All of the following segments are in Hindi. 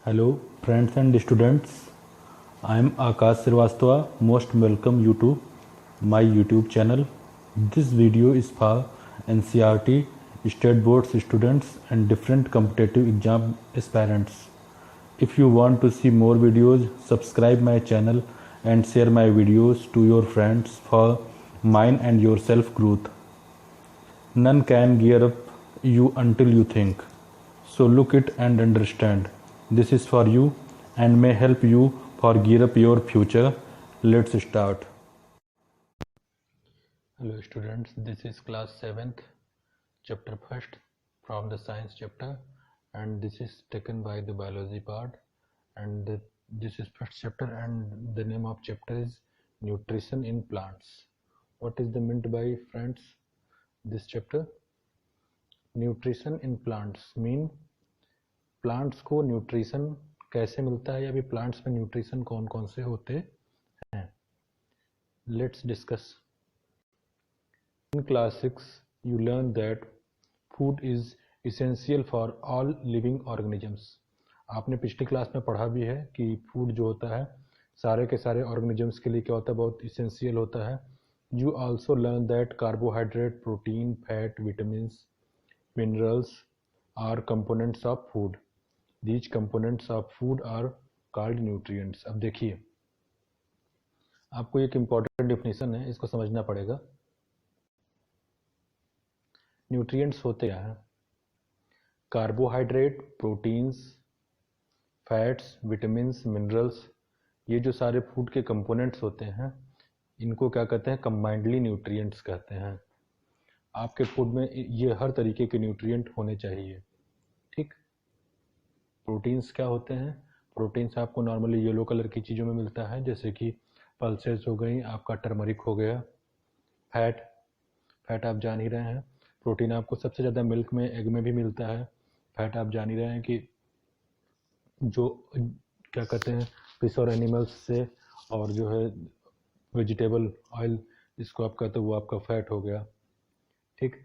Hello, friends and students. I am Akash Srivastava. Most welcome you to my YouTube channel. This video is for NCERT, State Boards students, and different competitive exam aspirants. If you want to see more videos, subscribe my channel and share my videos to your friends for mine and your self growth. None can gear up you until you think. So look it and understand. This is for you and may help you for gear up your future. Let's start. Hello students, this is class 7th, chapter 1st from the science chapter, and this is taken by the biology part, and this is first chapter and the name of chapter is nutrition in plants. What is the meant by friends this chapter? Nutrition in plants mean plants को न्यूट्रिशन कैसे मिलता है या भी प्लांट्स में न्यूट्रिशन कौन कौन से होते हैं. Let's discuss. In class 6 you learn that food is essential for all living organisms. आपने पिछली क्लास में पढ़ा भी है कि फूड जो होता है सारे के सारे ऑर्गेनिजम्स के लिए क्या होता है, बहुत इसेंशियल होता है. You also learn that carbohydrate, protein, fat, vitamins, minerals are components of food. These components of food are called nutrients. अब देखिए, आपको एक इम्पॉर्टेंट डिफिनेशन है, इसको समझना पड़ेगा. न्यूट्रिएंट्स होते क्या हैं? Carbohydrate, proteins, fats, vitamins, minerals, ये जो सारे फूड के कंपोनेंट्स होते हैं इनको क्या कहते हैं? कंबाइंडली न्यूट्रिएंट्स कहते हैं. आपके फूड में ये हर तरीके के न्यूट्रिएंट होने चाहिए. ठीक. प्रोटीन्स क्या होते हैं? प्रोटीन्स आपको नॉर्मली येलो कलर की चीज़ों में मिलता है, जैसे कि पल्सेस हो गई, आपका टर्मरिक हो गया. फैट आप जान ही रहे हैं. प्रोटीन आपको सबसे ज़्यादा मिल्क में, एग में भी मिलता है. फैट आप जान ही रहे हैं कि जो क्या कहते हैं फिश और एनिमल्स से, और जो है वेजिटेबल ऑयल जिसको आप कहते हैं वो आपका फैट हो गया. ठीक.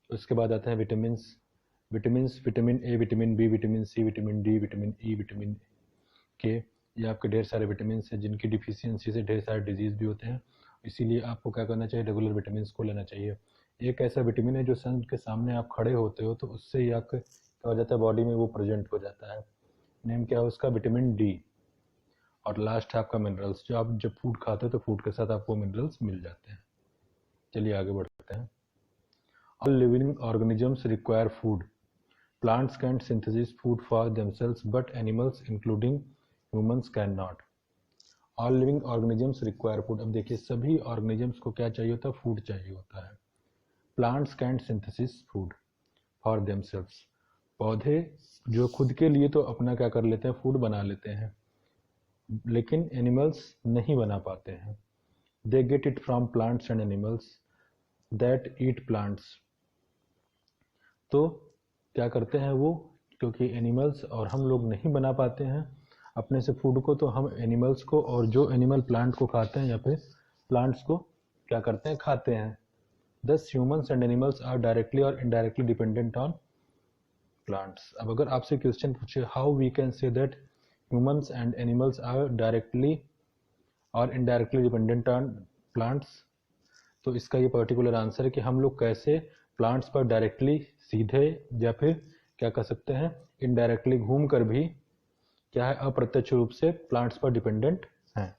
उसके बाद आते हैं vitamin A, vitamin B, vitamin C, vitamin D, vitamin E, vitamin K. ये आपके ढेर सारे विटामिन हैं जिनकी डिफिशियंसी से ढेर सारे डिजीज़ भी होते हैं. इसीलिए आपको क्या करना चाहिए? रेगुलर विटामिन को लेना चाहिए. एक ऐसा विटामिन है जो सन के सामने आप खड़े होते हो तो उससे ही आपका क्या हो जाता है, बॉडी में वो प्रेजेंट हो जाता है. नेम क्या है उसका? Vitamin D. और लास्ट है आपका मिनरल्स, जो आप जब फूड खाते हो तो फूड के साथ आपको मिनरल्स मिल जाते हैं. चलिए आगे बढ़ते हैं. All living organisms require food. Plants can synthesize food for themselves, but animals, including humans, cannot. All living organisms require food. अब देखिए, सभी organisms को क्या चाहिए होता है? फूड चाहिए होता है. Plants can synthesize food for themselves. पौधे जो खुद के लिए तो अपना क्या कर लेते हैं? फूड बना लेते हैं, लेकिन एनिमल्स नहीं बना पाते हैं. They get it from plants and animals that eat plants. तो क्या करते हैं वो, क्योंकि एनिमल्स और हम लोग नहीं बना पाते हैं अपने से फूड को, तो हम एनिमल्स को और जो एनिमल प्लांट को खाते हैं या फिर प्लांट्स को क्या करते हैं? खाते हैं. दस humans and animals are directly और इनडायरेक्टली डिपेंडेंट ऑन प्लांट्स. अब अगर आपसे क्वेश्चन पूछे how we can say that humans and animals are directly और इनडायरेक्टली डिपेंडेंट ऑन प्लांट्स, तो इसका ये पर्टिकुलर आंसर है कि हम लोग कैसे प्लांट्स पर डायरेक्टली, सीधे, या फिर क्या कर सकते हैं इनडायरेक्टली घूम कर भी क्या है, अप्रत्यक्ष रूप से प्लांट्स पर डिपेंडेंट हैं.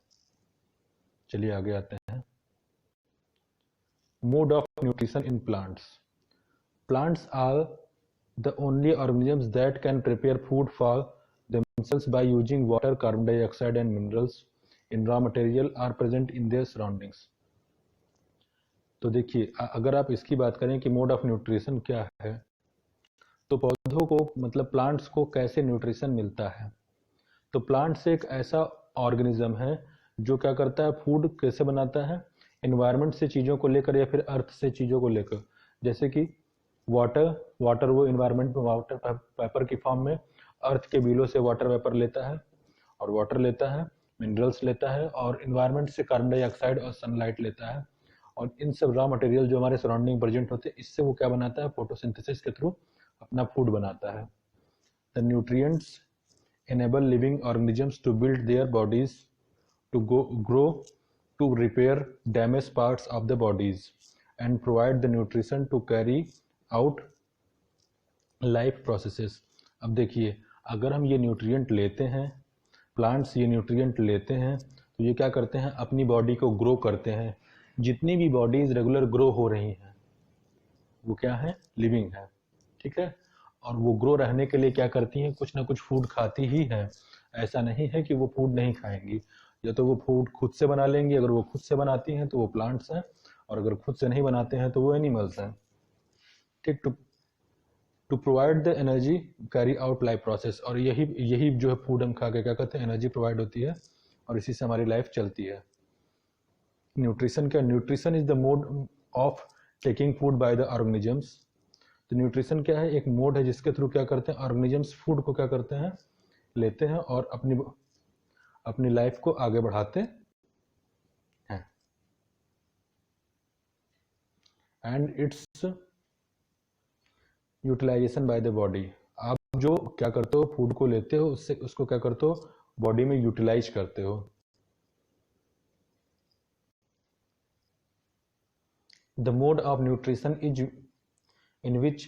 चलिए आगे आते हैं. Mode of nutrition in plants. Plants are the only organisms that can prepare food for themselves by using water, carbon dioxide and minerals in raw material are present in their surroundings. तो देखिए, अगर आप इसकी बात करें कि मोड ऑफ न्यूट्रिशन क्या है, तो पौधों को मतलब प्लांट्स को कैसे न्यूट्रिशन मिलता है. तो प्लांट्स एक ऐसा ऑर्गेनिज्म है जो क्या करता है? फूड कैसे बनाता है? एनवायरनमेंट से चीज़ों को लेकर या फिर अर्थ से चीज़ों को लेकर. जैसे कि वाटर वो एनवायरनमेंट में वाटर वेपर की फॉर्म में अर्थ के बिलो से वाटर वेपर लेता है, और वाटर लेता है, मिनरल्स लेता है, और एनवायरनमेंट से कार्बन डाइऑक्साइड और सनलाइट लेता है. और इन सब रॉ मटेरियल जो हमारे सराउंडिंग प्रेजेंट होते हैं, इससे वो क्या बनाता है? फोटोसिंथेसिस के थ्रू अपना फूड बनाता है. The nutrients enable living organisms to build their bodies, to grow, to repair damaged parts of the bodies, and provide the nutrition to carry out life processes. अब देखिए, अगर हम ये न्यूट्रिएंट लेते हैं, प्लांट्स ये न्यूट्रिएंट लेते हैं, तो ये क्या करते हैं, अपनी बॉडी को ग्रो करते हैं. जितनी भी बॉडीज रेगुलर ग्रो हो रही हैं वो क्या है, लिविंग है. ठीक है. और वो ग्रो रहने के लिए क्या करती हैं, कुछ ना कुछ फूड खाती ही है. ऐसा नहीं है कि वो फूड नहीं खाएंगी. या तो वो फूड खुद से बना लेंगी, अगर वो खुद से बनाती हैं तो वो प्लांट्स हैं, और अगर खुद से नहीं बनाते हैं तो वो एनिमल्स हैं. ठीक. To provide the energy carry out life process. और यही जो है फूड हम खा के क्या करते हैं, एनर्जी प्रोवाइड होती है, और इसी से हमारी लाइफ चलती है. न्यूट्रिशन क्या, nutrition is the mode of taking food by the organisms. तो न्यूट्रिशन क्या है, एक मोड है जिसके थ्रू क्या करते हैं, ऑर्गेनिजम्स फूड को क्या करते हैं, लेते हैं और अपनी लाइफ को आगे बढ़ाते हैं. And its utilization by the body. आप जो क्या करते हो, फूड को लेते हो, उसको क्या करते हो, बॉडी में यूटिलाइज करते हो. The mode of nutrition is in which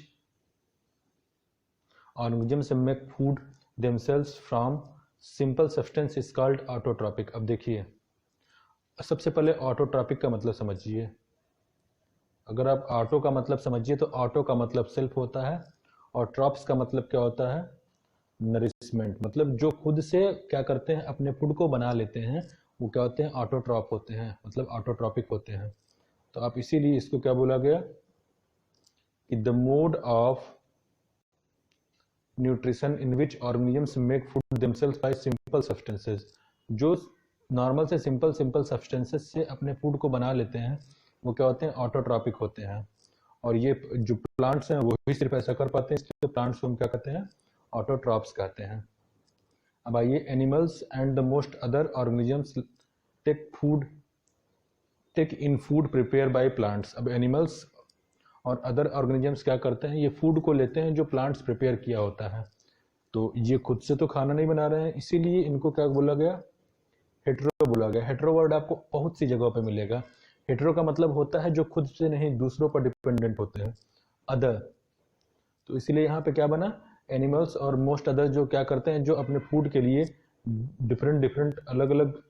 organisms make food themselves from simple substance is called autotrophic. अब देखिए, सबसे पहले ऑटोट्रॉपिक का मतलब समझिए. अगर आप ऑटो का मतलब समझिए तो ऑटो का मतलब सेल्फ होता है, और ट्रॉप्स का मतलब क्या होता है, नरिशमेंट. मतलब जो खुद से क्या करते हैं, अपने फूड को बना लेते हैं, वो क्या होते हैं, ऑटोट्रॉप होते हैं, मतलब ऑटोट्रॉपिक होते हैं. तो आप इसीलिए इसको क्या बोला गया कि the mode of nutrition in which organisms make food themselves bye simple substances. जो नॉर्मल से सिंपल सब्सटेंसेस से अपने फूड को बना लेते हैं वो क्या होते हैं, ऑटोट्रॉपिक होते हैं. और ये जो प्लांट्स हैं वो ही सिर्फ ऐसा कर पाते हैं, इसलिए प्लांट्स को हम क्या कहते हैं, ऑटोट्रॉप्स कहते हैं. अब आइए, animals and the most other organisms take in food prepare by plants. अब एनिमल्स और अदर ऑर्गेनिजम्स क्या करते हैं, ये फूड को लेते हैं जो प्लांट्स प्रिपेयर किया होता है. तो ये खुद से तो खाना नहीं बना रहे हैं, इसीलिए इनको क्या बोला गया, हेटेरो बोला गया. हेटेरो वर्ड आपको बहुत सी जगहों पे मिलेगा. हेटेरो का मतलब होता है जो खुद से नहीं, दूसरों पर डिपेंडेंट होते हैं, अदर. तो इसीलिए यहाँ पे क्या बना, एनिमल्स और मोस्ट अदर जो क्या करते हैं, जो अपने फूड के लिए डिफरेंट अलग अलग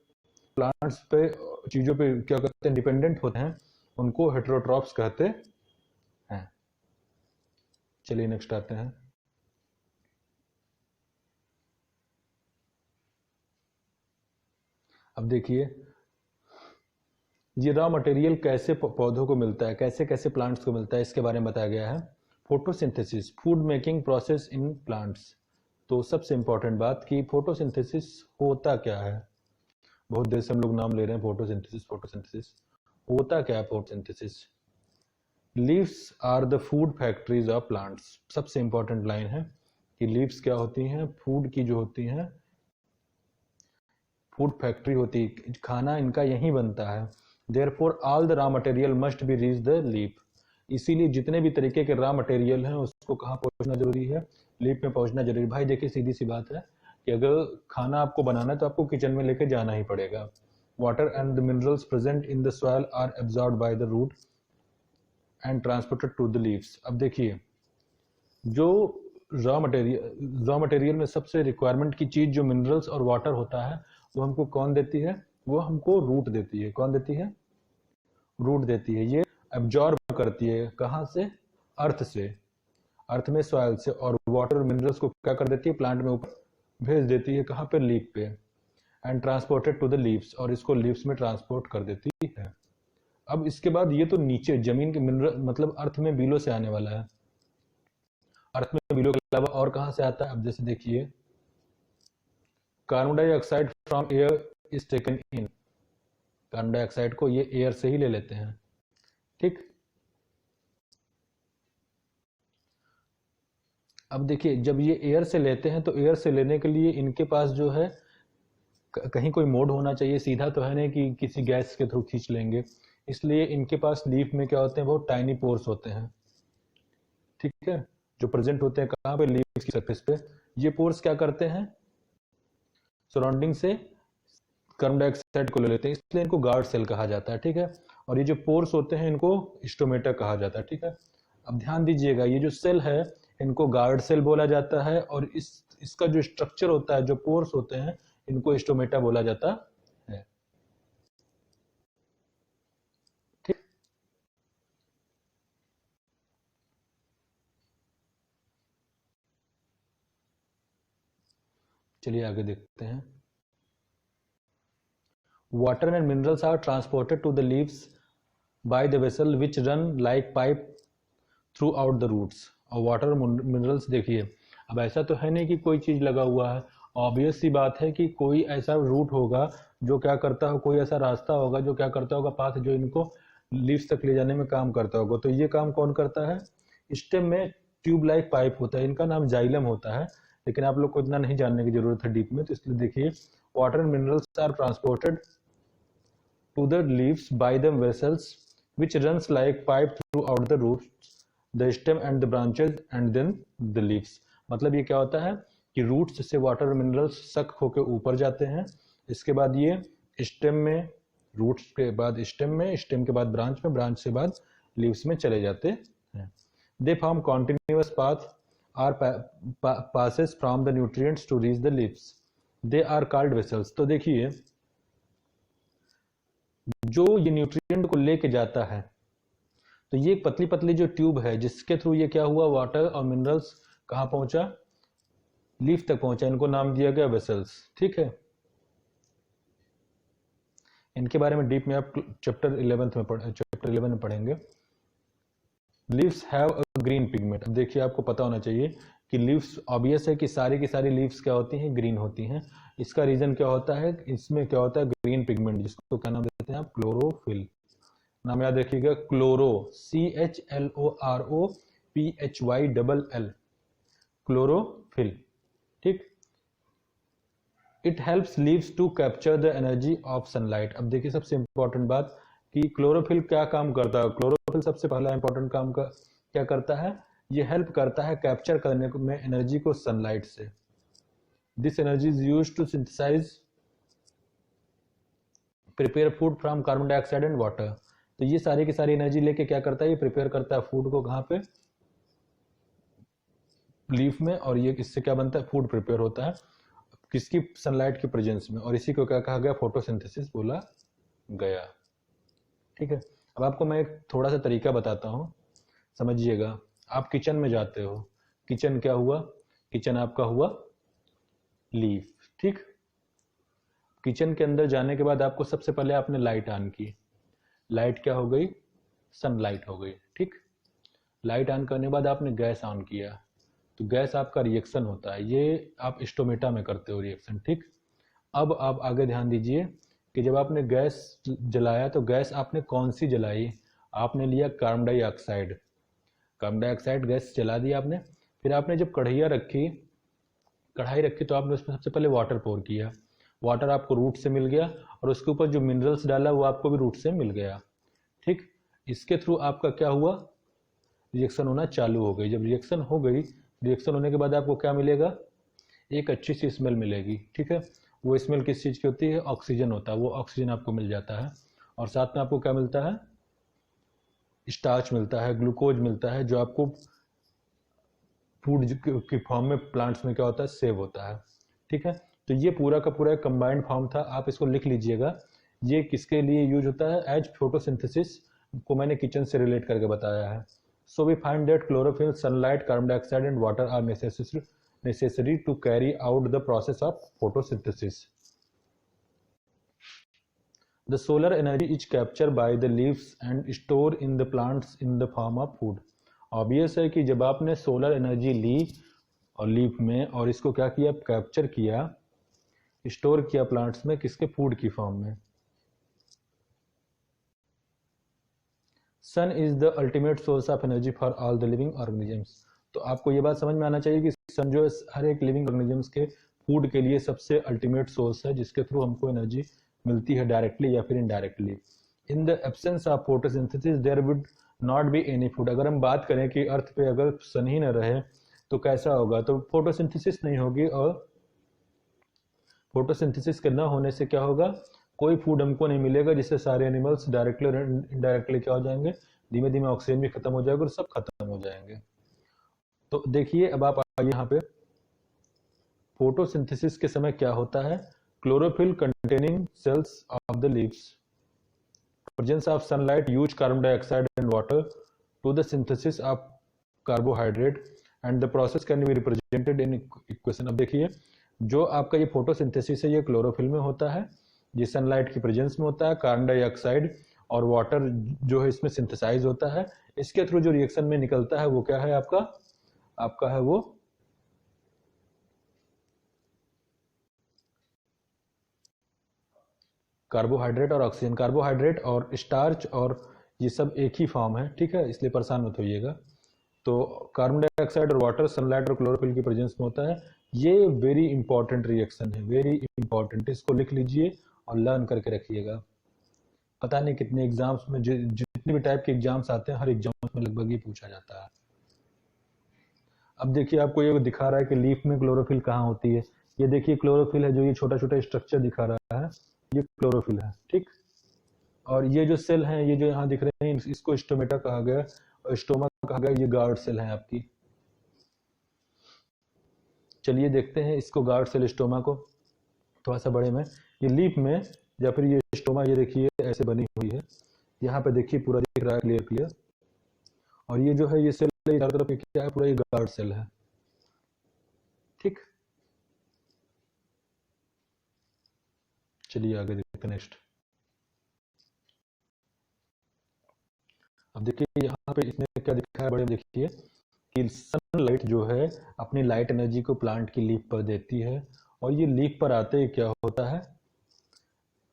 प्लांट्स पे, चीज़ों पे क्या करते हैं, डिपेंडेंट होते हैं, उनको हेटेरोट्रॉप्स कहते हैं. चलिए नेक्स्ट आते हैं. अब देखिए, ये रॉ मटेरियल कैसे पौधों को मिलता है, कैसे कैसे प्लांट्स को मिलता है, इसके बारे में बताया गया है. Photosynthesis, food making process in plants. तो सबसे इंपॉर्टेंट बात कि फोटोसिंथेसिस होता क्या है. बहुत देर से हम लोग नाम ले रहे हैं फोटोसिंथेसिस. होता क्या है photosynthesis. Leaves are the food factories of plants. सबसे इंपॉर्टेंट लाइन है कि लीव्स क्या होती हैं, फूड की जो होती हैं, फूड फैक्ट्री होती है, खाना इनका यहीं बनता है. Therefore all the raw material must be reach the leaf. इसीलिए जितने भी तरीके के रॉ मटेरियल हैं उसको कहाँ पहुंचना जरूरी है, लीफ में पहुंचना जरूरी. भाई देखिए, सीधी सी बात है कि अगर खाना आपको बनाना है तो आपको किचन में लेके जाना ही पड़ेगा. Water and the minerals present in the soil are absorbed by the root and transported to the leaves. अब देखिए, जो रॉ मटेरियल में सबसे रिक्वायरमेंट की चीज जो मिनरल्स और वाटर होता है, वो हमको कौन देती है, वो हमको रूट देती है. कौन देती है, रूट देती है. ये एब्जॉर्ब करती है, कहाँ से, अर्थ से, अर्थ में सॉइल से. और वाटर मिनरल्स को क्या कर देती है, प्लांट में ऊपर भेज देती है, कहाँ पे, लीफ पे. And transported to the leaves, और इसको लीव्स में ट्रांसपोर्ट कर देती है. अब इसके बाद ये तो नीचे जमीन के मिनरल, मतलब अर्थ में बिलो से आने वाला है. अर्थ में बिलो के अलावा और कहाँ से आता है. अब जैसे देखिए, carbon dioxide from air is taken in. Carbon dioxide को ये एयर से ही ले लेते हैं. ठीक. अब देखिए, जब ये एयर से लेते हैं तो एयर से लेने के लिए इनके पास जो है कहीं कोई मोड होना चाहिए. सीधा तो है नहीं कि किसी गैस के थ्रू खींच लेंगे. इसलिए इनके पास लीफ में क्या होते हैं, बहुत टाइनी पोर्स होते हैं. ठीक है, जो प्रेजेंट होते हैं कहाँ पे, लीफ की सरफेस पे. ये पोर्स क्या करते हैं, सराउंडिंग से कार्बन डाइऑक्साइड को ले लेते हैं, इसलिए इनको गार्ड सेल कहा जाता है, ठीक है। और ये जो पोर्स होते हैं इनको स्टोमेटा कहा जाता है, ठीक है। अब ध्यान दीजिएगा, ये जो सेल है इनको गार्ड सेल बोला जाता है, और इसका जो स्ट्रक्चर होता है, जो पोर्स होते हैं, इनको स्टोमेटा बोला जाता है। ठीक, चलिए आगे देखते हैं। Water and minerals are transported to the leaves by the vessel which run like pipe throughout the roots। और वाटर मिनरल्स देखिए, अब ऐसा तो है नहीं कि कोई चीज़ लगा हुआ है, ऑब्वियस सी बात है कि कोई ऐसा रूट होगा जो क्या करता हो, कोई ऐसा रास्ता होगा जो क्या करता होगा, पाथ जो इनको लीव्स तक ले जाने में काम करता होगा। तो ये काम कौन करता है? स्टेम में ट्यूब लाइक पाइप होता है, इनका नाम जाइलम होता है, लेकिन आप लोग को इतना नहीं जानने की जरूरत है डीप में, तो इसलिए देखिए water and minerals are transported to the leaves by the vessels which runs like pipe throughout the roots, the stem and the branches and then the leaves। मतलब ये क्या होता है कि रूट्स से वाटर मिनरल्स सक होकर ऊपर जाते हैं, इसके बाद ये स्टेम में, रूट्स के बाद स्टेम में, स्टेम के बाद ब्रांच में, ब्रांच से बाद लीव्स में चले जाते हैं। They form continuous path are passes from the nutrients to reach the leaves। They are called vessels. तो देखिए जो ये न्यूट्रिएंट को लेके जाता है, तो ये पतली पतली जो ट्यूब है जिसके थ्रू ये क्या हुआ, वाटर और मिनरल्स कहाँ पहुंचा, लीफ तक पहुंचा, इनको नाम दिया गया वेसल्स, ठीक है। इनके बारे में डीप में आप चैप्टर 11 में पढ़ेंगे। Leaves have a green pigment. अब देखिए आपको पता होना चाहिए कि लीव्स, ऑब्वियस है कि सारी की सारी लीव्स क्या होती हैं, ग्रीन होती हैं। इसका रीजन क्या होता है, इसमें क्या होता है, ग्रीन पिगमेंट, जिसको क्या नाम देते हैं आप, क्लोरोफिल। नाम याद रखिएगा, क्लोरो, CHLOROPHYLL, क्लोरोफिल, ठीक। It helps leaves to capture the energy of sunlight. अब देखिए सबसे इंपॉर्टेंट बात कि क्लोरोफिल क्या काम करता है। क्लोरोफिल सबसे पहला इंपॉर्टेंट काम का क्या करता है, ये हेल्प करता है कैप्चर करने में एनर्जी को सनलाइट से। This energy is used to synthesize, prepare food from carbon dioxide and water. तो ये सारी की सारी एनर्जी लेके क्या करता है, ये प्रिपेयर करता है फूड को, कहाँ पे, लीफ में, और ये इससे क्या बनता है, फूड प्रिपेयर होता है, किसकी, सनलाइट की प्रेजेंस में, और इसी को क्या कहा गया, फोटोसिंथेसिस बोला गया, ठीक है। अब आपको मैं एक थोड़ा सा तरीका बताता हूँ, समझिएगा। आप किचन में जाते हो, किचन क्या हुआ, किचन आपका हुआ लीफ, ठीक। किचन के अंदर जाने के बाद आपको सबसे पहले आपने लाइट ऑन की, लाइट क्या हो गई, सनलाइट हो गई, ठीक। लाइट ऑन करने के बाद आपने गैस ऑन किया, तो गैस आपका रिएक्शन होता है, ये आप स्टोमेटा में करते हो रिएक्शन, ठीक। अब आप आगे ध्यान दीजिए कि जब आपने गैस जलाया तो गैस आपने कौन सी जलाई, आपने लिया carbon dioxide, carbon dioxide gas जला दी आपने। फिर आपने जब कढ़ाई रखी तो आपने उसमें सबसे पहले वाटर पोर किया, वाटर आपको रूट से मिल गया, और उसके ऊपर जो मिनरल्स डाला वो आपको भी रूट से मिल गया, ठीक। इसके थ्रू आपका क्या हुआ, रिएक्शन होना चालू हो गई। जब रिएक्शन हो गई, रिएक्शन होने के बाद आपको क्या मिलेगा, एक अच्छी सी स्मेल मिलेगी, ठीक है। वो स्मेल किस चीज़ की होती है, ऑक्सीजन होता है, वो ऑक्सीजन आपको मिल जाता है, और साथ में आपको क्या मिलता है, स्टार्च मिलता है, ग्लूकोज मिलता है, जो आपको फूड की फॉर्म में प्लांट्स में क्या होता है, सेव होता है, ठीक है। तो ये पूरा का पूरा एक कंबाइंड फॉर्म था, आप इसको लिख लीजिएगा। ये किसके लिए यूज होता है, एज फोटोसिंथेसिस, को मैंने किचन से रिलेट करके बताया है। So we find that chlorophyll, sunlight, carbon dioxide and water are necessary to carry out the process of photosynthesis। The solar energy is captured by the leaves and stored in the plants in the form of food। Obvious है कि जब आपने सोलर एनर्जी ली और लीफ में, और इसको क्या किया, कैप्चर किया, स्टोर किया प्लांट्स में, किसके, फूड की फॉर्म में। Sun is the ultimate source of energy for all the living organisms. तो आपको ये बात समझ में आना चाहिए कि सन जो है हर एक लिविंग ऑर्गेनिजम्स के फूड के लिए सबसे अल्टीमेट सोर्स है, जिसके थ्रू हमको एनर्जी मिलती है डायरेक्टली या फिर indirectly. In the absence of photosynthesis there would not be any food. अगर हम बात करें कि अर्थ पे अगर सन ही न रहे तो कैसा होगा, तो फोटोसिंथेसिस नहीं होगी, और फोटोसिंथेसिस के ना होने से क्या होगा, कोई फूड हमको नहीं मिलेगा, जिससे सारे एनिमल्स डायरेक्टली और इनडायरेक्टली क्या हो जाएंगे, धीमे धीमे ऑक्सीजन भी खत्म हो जाएगा और सब खत्म हो जाएंगे। तो देखिए अब आप आइए यहाँ पे, फोटोसिंथेसिस के समय क्या होता है, chlorophyll containing cells of the leaves, presence of sunlight use carbon dioxide and water to the synthesis of carbohydrate and the process can be represented in equation. अब देखिए जो आपका ये फोटोसिंथेसिस है ये क्लोरोफिल में होता है, ये सनलाइट की प्रेजेंस में होता है, कार्बन डाइऑक्साइड और वाटर जो है इसमें सिंथेसाइज होता है, इसके थ्रू जो रिएक्शन में निकलता है वो क्या है आपका है वो कार्बोहाइड्रेट और ऑक्सीजन। कार्बोहाइड्रेट और स्टार्च और ये सब एक ही फॉर्म है, ठीक है, इसलिए परेशान मत होइएगा। तो कार्बन डाइऑक्साइड और वाटर सनलाइट और क्लोरोफिल की प्रेजेंस में होता है, ये वेरी इंपॉर्टेंट रिएक्शन है, वेरी इंपॉर्टेंट, इसको लिख लीजिए और लर्न करके रखिएगा। पता नहीं कितने एग्जाम्स में जितने भी टाइप के एग्जाम्स आते हैं हर एग्जाम्स में लगभग ये पूछा जाता है। अब देखिए आपको ये दिखा रहा है कि लीफ में क्लोरोफिल कहाँ होती है, ये देखिए क्लोरोफिल है, जो ये छोटा छोटा स्ट्रक्चर दिखा रहा है ये क्लोरोफिल है, ठीक। और ये जो सेल हैं ये जो यहाँ दिख रहे हैं इसको स्टोमेटा कहा गया और स्टोमा कहा गया, ये गार्ड सेल है आपकी। चलिए देखते हैं इसको, गार्ड सेल स्टोमा को थोड़ा सा बड़े में, ये लीफ में या फिर ये स्टोमा, ये देखिए ऐसे बनी हुई है, यहाँ पे देखिए पूरा दिख रहा है क्लियर क्लियर, और ये जो है ये सेल चारों तरफ क्या है, पूरा ये गार्ड सेल है, ठीक। चलिए आगे देखते हैं नेक्स्ट। अब देखिए यहाँ पे इसने क्या दिखा है बड़े में, देखिए कि सनलाइट जो है अपनी लाइट एनर्जी को प्लांट की लीफ पर देती है, और ये लीफ पर आते ही क्या होता है,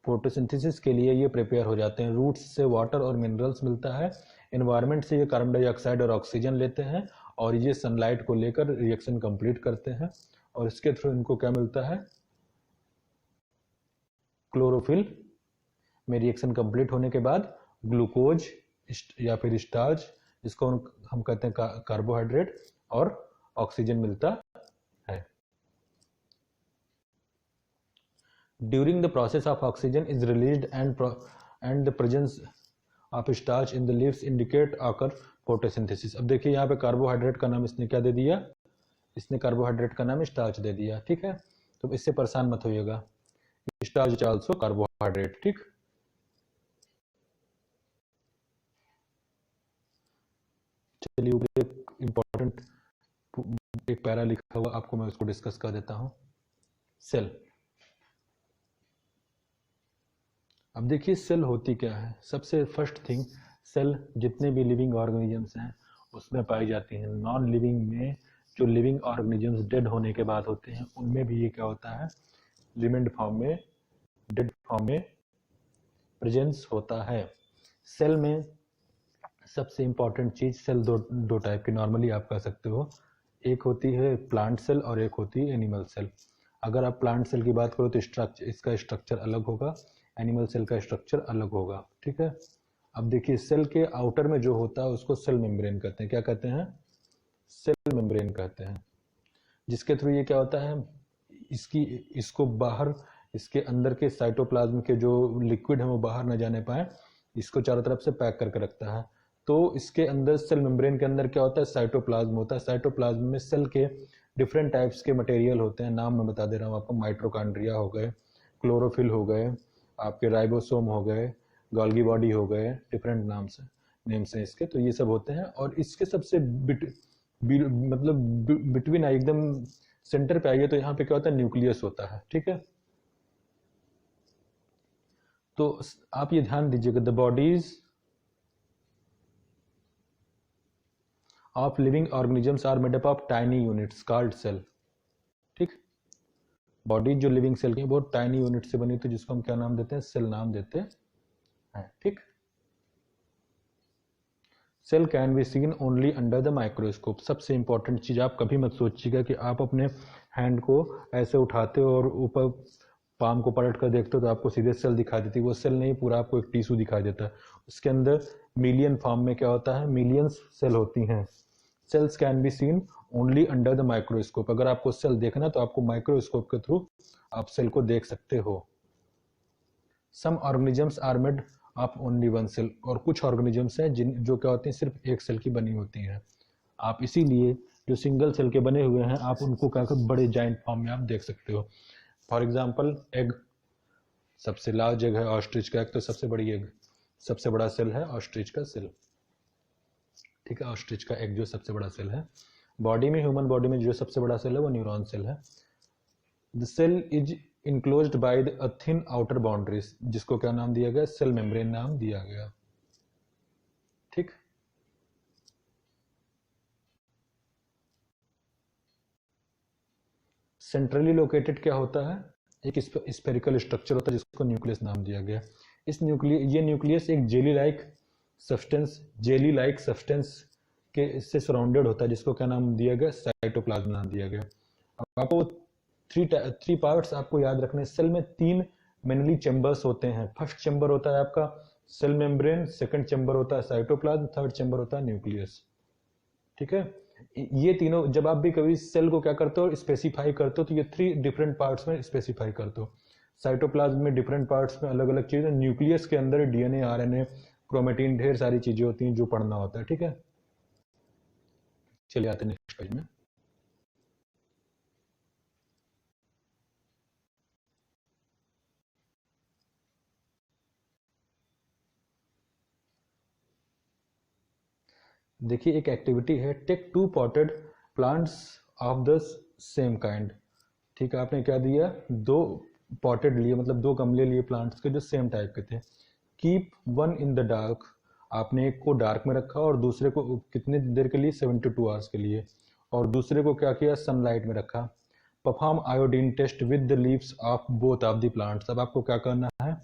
फोटोसिंथेसिस के लिए ये प्रिपेयर हो जाते हैं। रूट्स से वाटर और मिनरल्स मिलता है, एनवायरनमेंट से ये कार्बन डाइऑक्साइड और ऑक्सीजन लेते हैं, और ये सनलाइट को लेकर रिएक्शन कंप्लीट करते हैं, और इसके थ्रू इनको क्या मिलता है, क्लोरोफिल में रिएक्शन कंप्लीट होने के बाद ग्लूकोज या फिर स्टार्च, जिसको हम कहते हैं कार्बोहाइड्रेट, और ऑक्सीजन मिलता है। During the process of oxygen is released and the presence of starch in the leaves indicate occur photosynthesis। अब देखिए यहाँ पे कार्बोहाइड्रेट का नाम इसने क्या दे दिया, इसने कार्बोहाइड्रेट का नाम स्टार्च दे दिया, ठीक है, तो इससे परेशान मत होइएगा, स्टार्च आल्सो कार्बोहाइड्रेट, ठीक। चलिए ऊपर एक इम्पोर्टेंट एक पैरा लिखा हुआ आपको मैं उसको डिस्कस कर देता हूँ। सेल, अब देखिए सेल होती क्या है, सबसे फर्स्ट थिंग, सेल जितने भी लिविंग ऑर्गेनिजम्स हैं उसमें पाई जाती हैं। नॉन लिविंग में जो लिविंग ऑर्गेनिजम्स डेड होने के बाद होते हैं उनमें भी ये क्या होता है, रिमेंड फॉर्म में, डेड फॉर्म में प्रेजेंस होता है। सेल में सबसे इंपॉर्टेंट चीज, सेल दो टाइप की नॉर्मली आप कह सकते हो, एक होती है प्लांट सेल और एक होती है एनिमल सेल। अगर आप प्लांट सेल की बात करो तो इसका स्ट्रक्चर अलग होगा, एनिमल सेल का स्ट्रक्चर अलग होगा, ठीक है। अब देखिए सेल के आउटर में जो होता है उसको सेल मेम्ब्रेन कहते हैं, क्या कहते हैं, सेल मेम्ब्रेन कहते हैं, जिसके थ्रू ये क्या होता है, इसको बाहर, इसके अंदर के साइटोप्लाज्म के जो लिक्विड है वो बाहर न जाने पाए, इसको चारों तरफ से पैक करके रखता है। तो इसके अंदर सेल मेम्ब्रेन के अंदर क्या होता है, साइटोप्लाज्म होता है, साइटोप्लाज्म में सेल के डिफरेंट टाइप्स के मटेरियल होते हैं, नाम मैं बता दे रहा हूँ आपको, माइटोकॉन्ड्रिया हो गए, क्लोरोफिल हो गए, आपके राइबोसोम हो गए, गोल्गी बॉडी हो गए, डिफरेंट नेम्स हैं इसके, तो ये सब होते हैं। और इसके सबसे मतलब बिटवीन एकदम सेंटर पे आइए तो यहाँ पे क्या होता है, न्यूक्लियस होता है, ठीक है। तो आप ये ध्यान दीजिएगा, the bodies of living organisms are made up of tiny units called cell, ठीक। बॉडी जो लिविंग सेल की है बहुत टाइनी यूनिट से बनी, तो जिसको हम क्या नाम देते हैं, सेल नाम देते हैं, ठीक। Cell can be seen only under the microscope. सबसे इंपॉर्टेंट चीज, आप कभी मत सोचिएगा कि आप अपने हैंड को ऐसे उठाते हो और ऊपर पाम को पलट कर देखते हो तो आपको सीधे सेल दिखाई देती है, वो सेल नहीं, पूरा आपको एक टिश्यू दिखाई देता है। उसके अंदर मिलियन फॉर्म में क्या होता है, मिलियंस सेल होती हैं। Cells can be seen only under the microscope. अगर आपको सेल देखना तो आपको माइक्रोस्कोप के थ्रू आप सेल को देख सकते हो। Some organisms are made of only one cell, और कुछ ऑर्गेनिजम्स हैं जो क्या होती हैं सिर्फ एक सेल की बनी होती हैं। आप इसीलिए जो सिंगल सेल के बने हुए हैं आप उनको क्या कर बड़े जाइंट फॉर्म में आप देख सकते हो। फॉर एग्जाम्पल एग, सबसे लार्ज एग है ऑस्ट्रिच का एग, तो सबसे बड़ी एग, सबसे बड़ा सेल है ऑस्ट्रिच का सेल, ठीक है, ऑस्ट्रिच का एग जो सबसे बड़ा सेल है। बॉडी में, ह्यूमन बॉडी में जो सबसे बड़ा सेल है वो न्यूरॉन सेल है। The cell is enclosed by a thin outer boundaries, जिसको क्या नाम दिया गया, सेल मेम्ब्रेन नाम दिया गया, ठीक। सेंट्रली लोकेटेड क्या होता है, एक स्फेरिकल स्ट्रक्चर होता है जिसको न्यूक्लियस नाम दिया गया। ये न्यूक्लियस एक जेली लाइक सब्सटेंस के से सराउंडेड होता है, जिसको क्या नाम दिया गया, साइटोप्लाज्म नाम दिया गया। अब आपको थ्री पार्ट्स आपको याद रखने, सेल में 3 मेनली चेंबर्स होते हैं। फर्स्ट चेंबर होता है आपका सेल मेम्ब्रेन, सेकंड चेंबर होता है साइटोप्लाज्म, थर्ड चेंबर होता है न्यूक्लियस, ठीक है। ये तीनों जब आप भी कभी सेल को क्या करते हो, स्पेसिफाई करते हो, तो ये 3 डिफरेंट पार्ट्स में स्पेसिफाई करते हो। साइटोप्लाज्म में डिफरेंट पार्ट्स में अलग अलग चीजें, न्यूक्लियस के अंदर डीएनए, आरएनए, क्रोमेटिन, ढेर सारी चीजें होती हैं जो पढ़ना होता है, ठीक है। चलिए आते हैं नेक्स्ट पेज में। देखिए एक एक्टिविटी है, take 2 potted plants of the same kind, ठीक है। आपने क्या दिया, 2 पॉटेड लिए, मतलब 2 गमले लिए प्लांट्स के जो सेम टाइप के थे। Keep one in the dark, आपने एक को डार्क में रखा और दूसरे को कितने देर के लिए, 72 आवर्स के लिए, और दूसरे को क्या किया, सनलाइट में रखा। Perform iodine test with the leaves of both of the plants. अब आपको क्या करना है,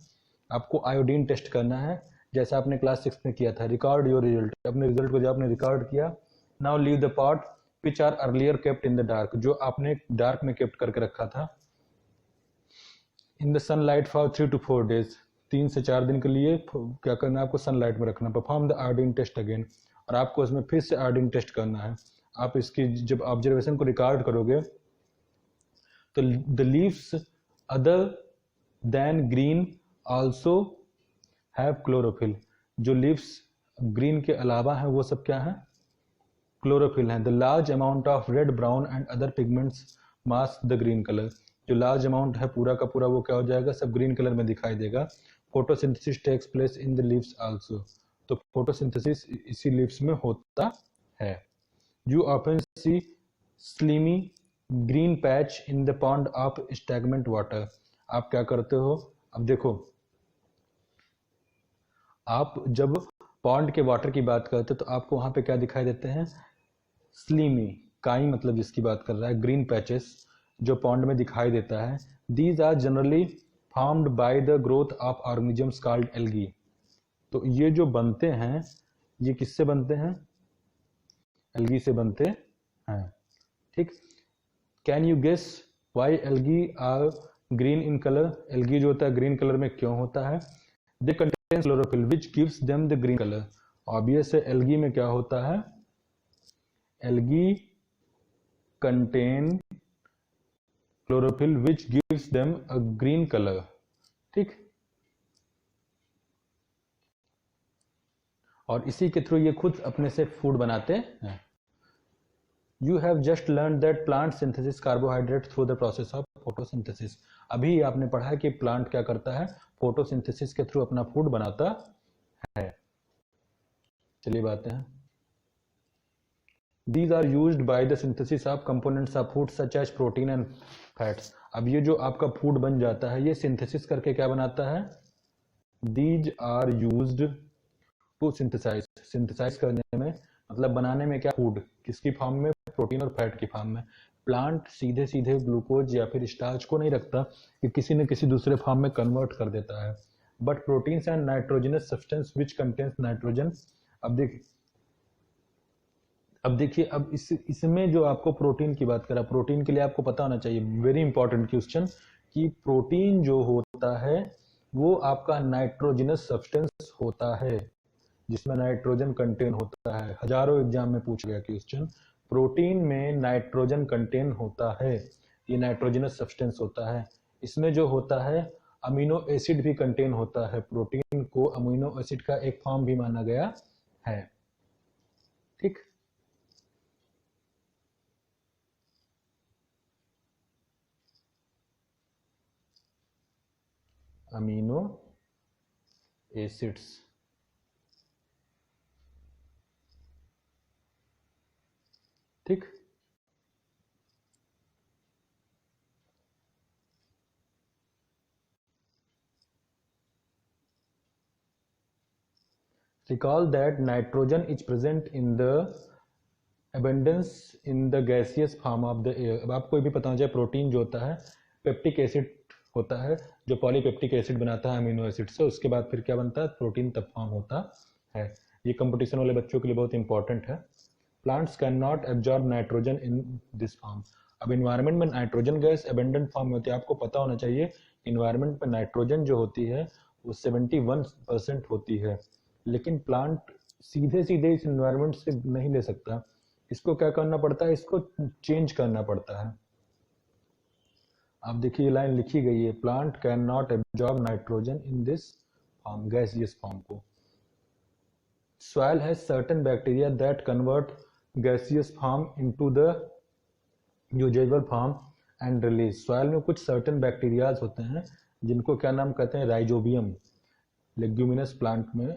आपको आयोडीन टेस्ट करना है, जैसा आपने क्लास 6 में किया था। रिकॉर्ड योर रिजल्ट, अपने रिजल्ट को जो आपने रिकॉर्ड किया। Now leave the pot which are earlier kept in the dark, जो आपने डार्क में केप्ट करके रखा था, in the sunlight for 3 to 4 days, 3 से 4 दिन के लिए क्या करना है आपको, सनलाइट में रखना। Perform the iodine test again, और आपको उसमें फिर से आयोडीन टेस्ट करना है। आप इसकी जब ऑब्जर्वेशन को रिकॉर्ड करोगे तो the leaves other than green also have chlorophyll, जो लीव्स ग्रीन के अलावा है वो सब क्या है, क्लोरोफिल है। The large amount of red, brown and other pigments mask the green colour, जो लार्ज अमाउंट है पूरा का पूरा वो क्या हो जाएगा, सब ग्रीन कलर में दिखाई देगा। Photosynthesis takes place in the leaves also, तो फोटोसिंथेसिस इसी लीव्स में होता है। You often see slimy green patch in the pond of stagnant water, आप क्या करते हो, अब देखो आप जब पॉन्ड के वाटर की बात करते हो तो आपको वहां पे क्या दिखाई देते हैं, स्लीमी, काई मतलब जिसकी बात कर रहा है, ग्रीन पैचेस जो पॉन्ड में दिखाई देता है। These are generally formed by the growth of organisms called algae, तो ये जो बनते हैं ये किससे बनते हैं, एल्गी से बनते हैं, ठीक। Can you guess why algae are green in colour, algae जो होता है ग्रीन कलर में क्यों होता है। They contain chlorophyll which gives them the green colour, obvious है एल्गी में क्या होता है, algae contain chlorophyll which gives them a green colour, ठीक। और इसी के थ्रू ये खुद अपने से फूड बनाते हैं। You have just learn that plant synthesis carbohydrate through the process of photosynthesis, अभी आपने पढ़ा है कि प्लांट क्या करता है, फोटोसिंथेसिस के थ्रू अपना फूड बनाता है। चलिए बात है, These are used by the synthesis of components of food such as protein and fats, अब ये जो आपका फूड बन जाता है ये सिंथेसिस करके क्या बनाता है, These are used to synthesize, synthesize करने में मतलब बनाने में क्या, फूड किसकी फॉर्म में, प्रोटीन और फैट की फॉर्म में। प्लांट सीधे सीधे ग्लूकोज या फिर स्टार्च को नहीं रखता, कि किसी न किसी दूसरे फॉर्म में कन्वर्ट कर देता है। But proteins and nitrogenous substance which contains nitrogen, अब देखिए अब इसमें जो आपको प्रोटीन की बात करा, प्रोटीन के लिए आपको पता होना चाहिए, वेरी इंपॉर्टेंट क्वेश्चन, कि प्रोटीन जो होता है वो आपका नाइट्रोजनस सब्सटेंस होता है। जिसमें नाइट्रोजन कंटेन होता है। हजारों एग्जाम में पूछा गया क्वेश्चन, प्रोटीन में नाइट्रोजन कंटेन होता है, ये नाइट्रोजनस सब्सटेंस होता है। इसमें जो होता है अमीनो एसिड भी कंटेन होता है, प्रोटीन को अमीनो एसिड का एक फॉर्म भी माना गया है। ठीक, अमीनो एसिड्स। ठीक, recall that nitrogen is present in the abundance in the gaseous form of the air। अब आपको भी पता होना चाहिए प्रोटीन जो होता है पेप्टिक एसिड होता है, जो पॉलीपेप्टिक एसिड बनाता है अमीनो एसिड से, उसके बाद फिर क्या बनता है, प्रोटीन तब फॉर्म होता है। ये कंपटीशन वाले बच्चों के लिए बहुत इंपॉर्टेंट है। Plants can not absorb nitrogen in this form. अब इन्वायरमेंट में नाइट्रोजन गैस एबेंडेंट फॉर्म में होती है। आपको पता होना चाहिए इन्वायरमेंट में नाइट्रोजन जो होती है वो 71% होती है, लेकिन प्लांट सीधे सीधे इस इन्वायरमेंट से नहीं ले सकता, इसको क्या करना पड़ता है, इसको चेंज करना पड़ता है। आप देखिए ये लाइन लिखी गई है, plant can not absorb nitrogen in this form, gaseous form को। Soil has certain bacteria that convert gaseous form into the usable form and release. Soil में कुछ सर्टेन बैक्टीरियाज होते हैं जिनको क्या नाम कहते हैं, राइजोबियम। लेग्यूमिनस प्लांट में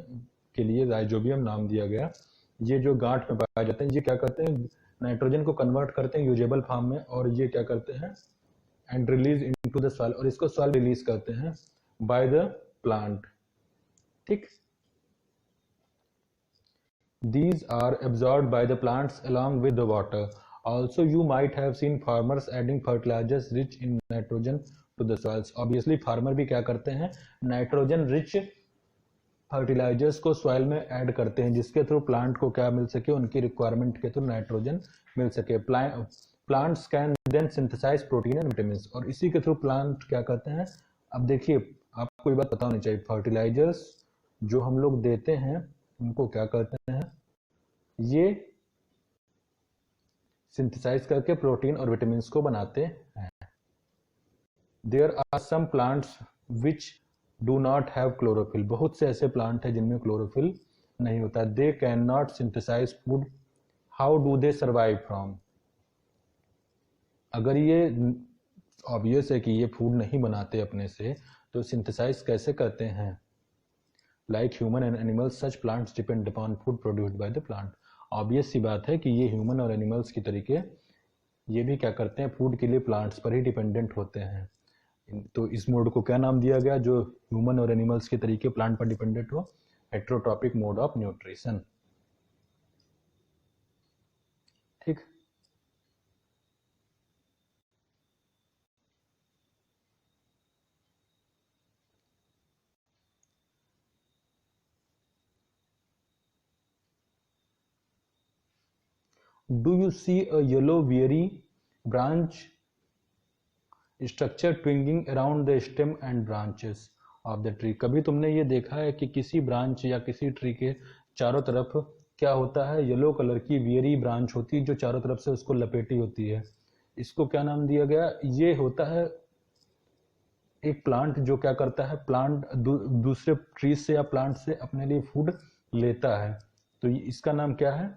के लिए राइजोबियम नाम दिया गया। ये जो गांठ में पाए जाते हैं, ये क्या करते हैं, नाइट्रोजन को कन्वर्ट करते हैं यूजेबल फॉर्म में, और ये क्या करते हैं, and release into the soil, और इसको सॉइल रिलीज करते हैं बाय द प्लांट। ठीक, these are absorbed by the plants along with the water. Also you might have seen farmers adding fertilizers rich in nitrogen to the soils। obviously farmer भी क्या करते हैं, नाइट्रोजन रिच फर्टिलाइजर्स को सॉइल में ऐड करते हैं, जिसके थ्रू प्लांट को क्या मिल सके, उनकी रिक्वायरमेंट के थ्रू नाइट्रोजन मिल सके। Plants can then synthesize protein and vitamins, और इसी के थ्रू प्लांट क्या करते हैं। अब देखिए आपको ये बात पता होनी चाहिए, फर्टिलाइजर्स जो हम लोग देते हैं उनको क्या करते हैं, ये सिंथेसाइज करके प्रोटीन और विटामिन्स को बनाते हैं। There are some plants which do not have chlorophyll. बहुत से ऐसे प्लांट हैं जिनमें क्लोरोफिल नहीं होता। They can not synthesize food, how do they survive from. अगर ये ऑब्वियस है कि ये फूड नहीं बनाते अपने से, तो सिंथेसाइज कैसे करते हैं। Like human and animals such plants depend upon food produced by the plant. Obvious सी बात है कि ये ह्यूमन और एनिमल्स की तरीके ये भी क्या करते हैं, फूड के लिए प्लांट्स पर ही डिपेंडेंट होते हैं। तो इस मोड को क्या नाम दिया गया, जो ह्यूमन और एनिमल्स के तरीके प्लांट पर डिपेंडेंट हो, हेटेरोट्रॉपिक मोड ऑफ न्यूट्रिशन। ठीक, do you see a yellow berry branch structure twinkling around the stem and branches of the tree। कभी तुमने ये देखा है कि किसी ब्रांच या किसी ट्री के चारों तरफ क्या होता है, येलो कलर की बेरी ब्रांच होती है जो चारों तरफ से उसको लपेटी होती है। इसको क्या नाम दिया गया, ये होता है एक प्लांट जो क्या करता है, प्लांट दूसरे ट्री से या प्लांट से अपने लिए फूड लेता है। तो इसका नाम क्या है,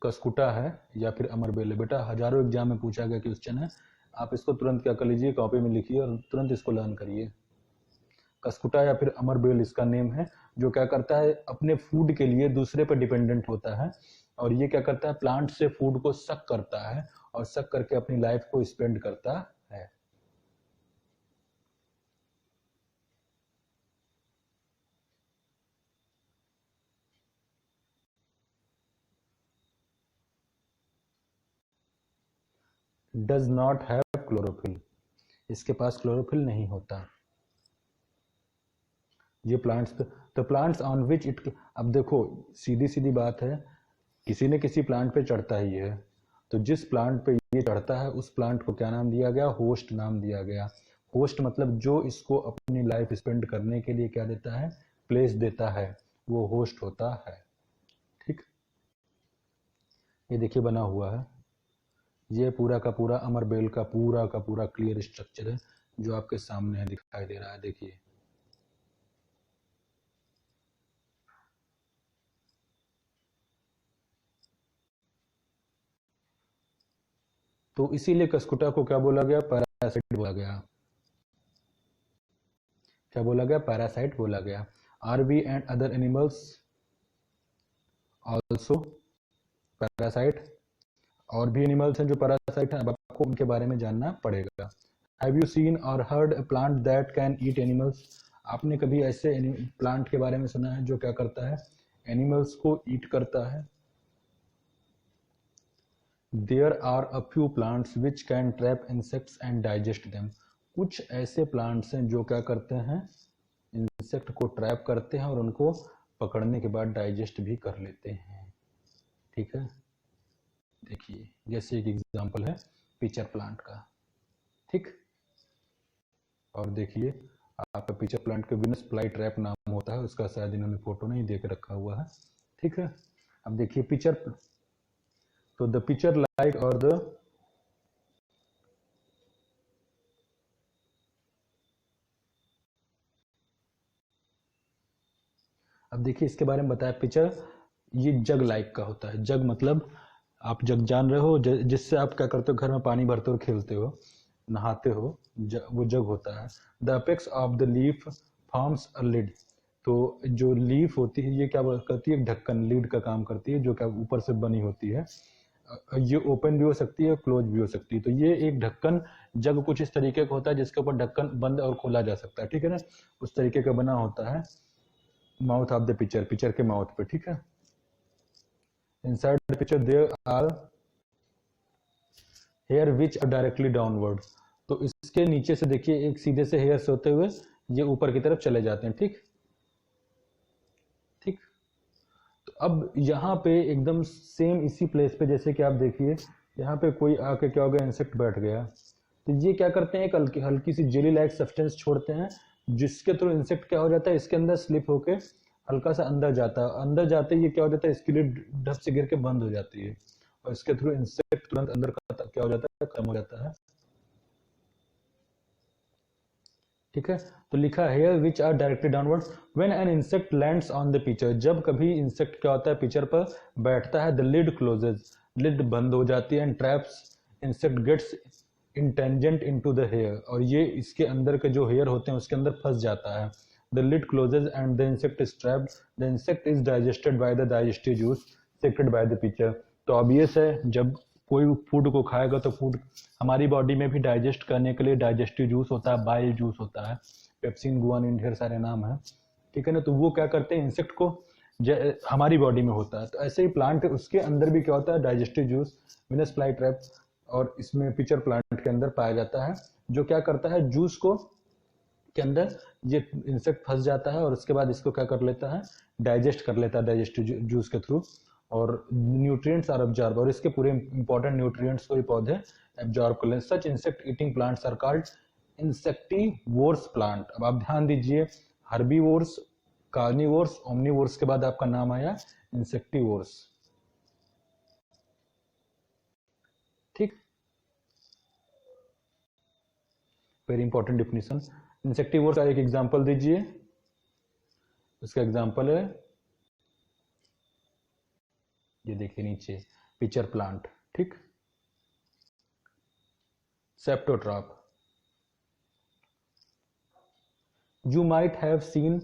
कसकुटा है या फिर अमरबेल है। बेटा हजारों एग्जाम में पूछा गया क्वेश्चन है, आप इसको तुरंत क्या कर लीजिए, कॉपी में लिखिए और तुरंत इसको लर्न करिए। कसकुटा या फिर अमरबेल इसका नेम है, जो क्या करता है, अपने फूड के लिए दूसरे पर डिपेंडेंट होता है, और ये क्या करता है, प्लांट से फूड को सक करता है और सक करके अपनी लाइफ को स्पेंड करता है। डज नॉट हैव क्लोरोफिल, इसके पास क्लोरोफिल नहीं होता। ये प्लांट्स पे, the plants on which it, अब देखो सीधी सीधी बात है, किसी न किसी प्लांट पे चढ़ता ही है, तो जिस प्लांट पे ये चढ़ता है उस प्लांट को क्या नाम दिया गया, होस्ट नाम दिया गया। होस्ट मतलब जो इसको अपनी लाइफ स्पेंड करने के लिए क्या देता है, प्लेस देता है। वो होस्ट होता है। ठीक, ये देखिए बना हुआ है, ये पूरा का पूरा अमर बेल का पूरा क्लियर स्ट्रक्चर है जो आपके सामने है, दिखाई दे रहा है। देखिए तो इसीलिए कस्कुटा को क्या बोला गया, पैरासाइट बोला गया। क्या बोला गया, पैरासाइट बोला गया। R B and other animals also parasite, और भी एनिमल्स हैं जो पैरासाइट हैं, अब आपको उनके बारे में जानना पड़ेगा। हैव यू सीन और heard a plant that can eat animals? आपने कभी ऐसे प्लांट के बारे में सुना है जो क्या करता है, एनिमल्स को ईट करता है? There are a few plants which can trap insects and digest them. कुछ ऐसे प्लांट्स हैं जो क्या करते हैं, इंसेक्ट को ट्रैप करते हैं और उनको पकड़ने के बाद डाइजेस्ट भी कर लेते हैं। ठीक है, देखिए जैसे एक एग्जांपल है पिचर प्लांट का। ठीक, और देखिए आपका पिचर प्लांट का विनस फ्लाई ट्रैप नाम होता है, उसका शायद इन्होंने फोटो नहीं देकर रखा हुआ है। ठीक है, अब देखिए पिचर, तो द पिचर लाइक और द अब देखिए इसके बारे में बताया, पिचर ये जग लाइक का होता है। जग मतलब आप जग जान रहे हो, जिससे आप क्या करते हो, घर में पानी भरते हो, खेलते हो, नहाते हो, वो जग होता है। The apex of the leaf forms a lid. तो जो लीफ होती है ये क्या करती है, ढक्कन, लीड का काम करती है, जो क्या ऊपर से बनी होती है। ये ओपन भी हो सकती है, क्लोज भी हो सकती है। तो ये एक ढक्कन, जग कुछ इस तरीके का होता है जिसके ऊपर ढक्कन बंद और खोला जा सकता है। ठीक है ना, उस तरीके का बना होता है mouth of the pitcher, pitcher के माउथ पे। ठीक है, inside the pitcher there are hair which are directly downward. तो इसके नीचे से देखिए एक सीधे से हेयर्स होते हुए ये ऊपर की तरफ चले जाते हैं। ठीक ठीक, तो अब यहाँ पे एकदम सेम इसी प्लेस पे, जैसे कि आप देखिए यहाँ पे कोई आके क्या हो गया, इंसेक्ट बैठ गया, तो ये क्या करते हैं, एक हल्की सी जेली लाइक सब्सटेंस छोड़ते हैं, जिसके थ्रू इंसेक्ट क्या हो जाता है, इसके अंदर स्लिप होके हल्का सा अंदर जाता है। अंदर जाते ही ये क्या हो जाता है, इसकी लिड ढप से गिर के बंद हो जाती है, और इसके थ्रू इंसेक्ट तुरंत अंदर क्या हो जाता है, खत्म हो जाता है। ठीक है, तो लिखा है hair which are directly downward when an insect lands on the pitcher. जब कभी इंसेक्ट क्या होता है, पिक्चर पर बैठता है, द लिड क्लोजेज, लिड बंद हो जाती है, and traps, insect gets entangled into the hair, और ये इसके अंदर के जो हेयर होते हैं उसके अंदर फंस जाता है। The lid closes and the insect is trapped, the insect is digested by the digestive juice secreted by the pitcher. तो ऑब्वियस है, जब कोई फूड को खाएगा तो फूड हमारी बॉडी में भी डाइजेस्ट करने के लिए डाइजेस्टिव जूस होता है, बाइल जूस होता है, पेप्सिन, गुआनिन, ढेर सारे नाम हैं। ठीक है ना, तो वो क्या करते हैं, इंसेक्ट को हमारी बॉडी में होता है। तो ऐसे ही प्लांट, उसके अंदर भी क्या होता है, digestive juice, Venus fly trap, और इसमें पिचर प्लांट के अंदर पाया जाता है, जो क्या करता है, जूस को के अंदर ये इंसेक्ट फंस जाता है और उसके बाद इसको क्या कर लेता है, डाइजेस्ट कर लेता है डाइजेस्टिव जूस के थ्रू, और न्यूट्रिएंट्स आर ऑब्जॉर्ब, और इसके पूरे इंपॉर्टेंट न्यूट्रिएंट्स को ये पौधे एब्जॉर्ब कर लें। Such insect eating plants are called insectivores plant. अब आप ध्यान दीजिए, हर्बीवोर्स, कार्निवोर्स, ओमनीवोर्स के बाद आपका नाम आया इंसेक्टिवोर्स। ठीक, वेरी इंपॉर्टेंट डिफिनेशन। इंसेक्टिवोर्स का एक एग्जांपल दीजिए। उसका एग्जांपल है ये देखिए नीचे, पिचर प्लांट। ठीक, सेप्टोट्रॉप। You might have seen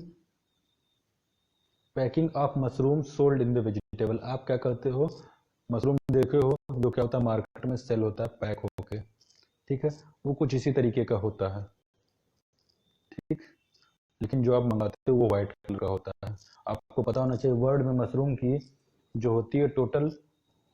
packing of mushroom sold in the vegetable. आप क्या करते हो, मशरूम देखे हो जो क्या होता है, मार्केट में सेल होता है पैक होके। ठीक है, वो कुछ इसी तरीके का होता है। ठीक, लेकिन जो आप मंगाते हो वो व्हाइट कलर का होता है। आपको पता होना चाहिए, वर्ल्ड में मशरूम की जो होती है टोटल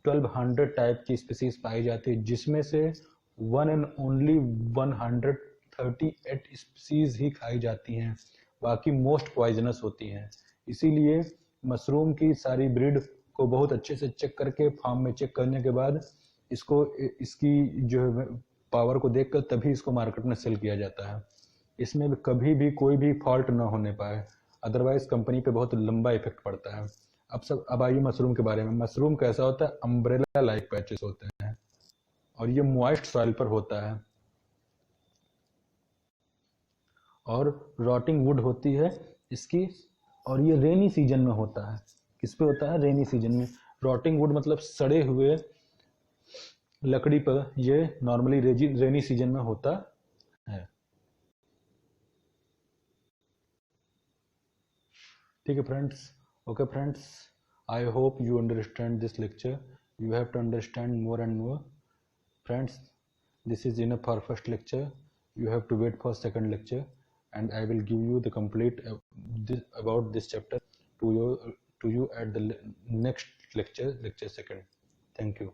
1200 टाइप की स्पीसीज पाई जाती है, जिसमें से वन एंड ओनली 138 स्पीसीज ही खाई जाती हैं, बाकी मोस्ट पॉइजनस होती हैं। इसीलिए मशरूम की सारी ब्रीड को बहुत अच्छे से चेक करके, फार्म में चेक करने के बाद इसको, इसकी जो पावर को देखकर तभी इसको मार्केट में सेल किया जाता है। इसमें कभी भी कोई भी फॉल्ट ना होने पाए। अदरवाइज कंपनी पे बहुत लंबा इफेक्ट पड़ता है। अब आइए मशरूम के बारे में। मशरूम कैसा होता है? अम्ब्रेला लाइक पैचेस होते हैं और ये मॉइस्ट सॉइल पर होता है और रॉटिंग वुड होती है इसकी, और ये रेनी सीजन में होता है। किस पे होता है? रेनी सीजन में। रॉटिंग वुड मतलब सड़े हुए लकड़ी पर ये नॉर्मली रेनी सीजन में होता है। ठीक है friends, okay friends, I hope you understand this lecture. You have to understand more and more friends. This is enough for first lecture. You have to wait for second lecture, and I will give you the complete about this chapter to you at the next lecture, lecture second. Thank you.